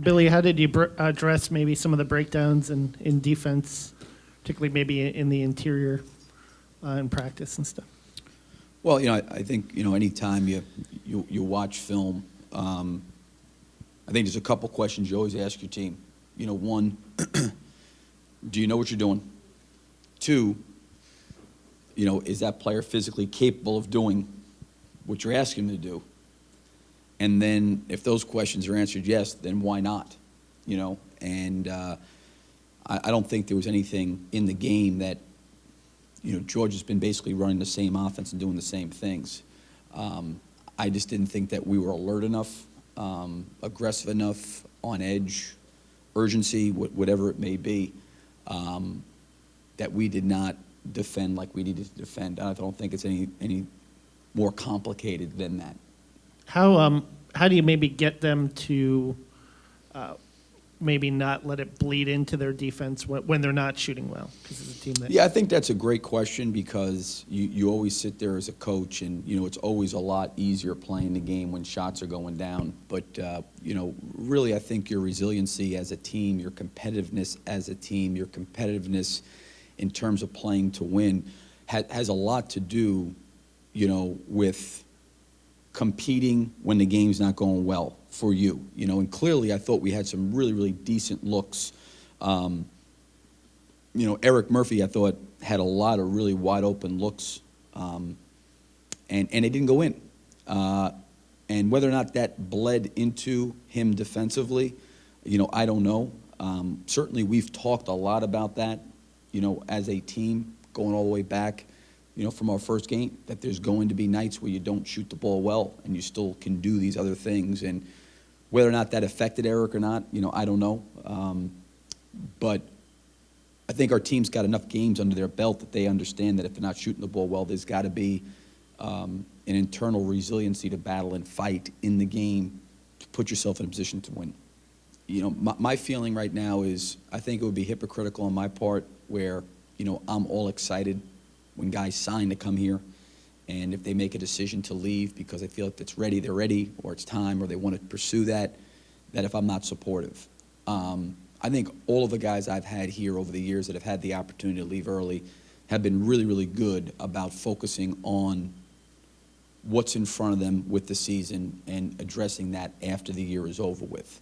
Billy, how did you address maybe some of the breakdowns in defense, particularly maybe in the interior in practice and stuff? Well, I think, anytime you watch film, I think there's a couple questions you always ask your team. One, do you know what you're doing? Two, is that player physically capable of doing what you're asking him to do? And then if those questions are answered yes, then why not? And I don't think there was anything in the game that, Georgia's been basically running the same offense and doing the same things. I just didn't think that we were alert enough, aggressive enough, on edge, urgency, whatever it may be, that we did not defend like we needed to defend. I don't think it's any more complicated than that. How do you maybe get them to maybe not let it bleed into their defense when they're not shooting well? Because it's a team that. Yeah, I think that's a great question because you always sit there as a coach and, it's always a lot easier playing the game when shots are going down. But, really I think your resiliency as a team, your competitiveness as a team, your competitiveness in terms of playing to win has a lot to do, with competing when the game's not going well for you, and clearly I thought we had some really, really decent looks. Eric Murphy, I thought, had a lot of really wide open looks, and they didn't go in. And whether or not that bled into him defensively, I don't know. Certainly we've talked a lot about that, as a team going all the way back, from our first game, that there's going to be nights where you don't shoot the ball well and you still can do these other things. And whether or not that affected Eric or not, I don't know. But I think our team's got enough games under their belt that they understand that if they're not shooting the ball well, there's got to be an internal resiliency to battle and fight in the game to put yourself in a position to win. My feeling right now is I think it would be hypocritical on my part where, I'm all excited when guys sign to come here, and if they make a decision to leave because they feel like it's ready, they're ready, or it's time, or they want to pursue that if I'm not supportive. I think all of the guys I've had here over the years that have had the opportunity to leave early have been really, really good about focusing on what's in front of them with the season and addressing that after the year is over with.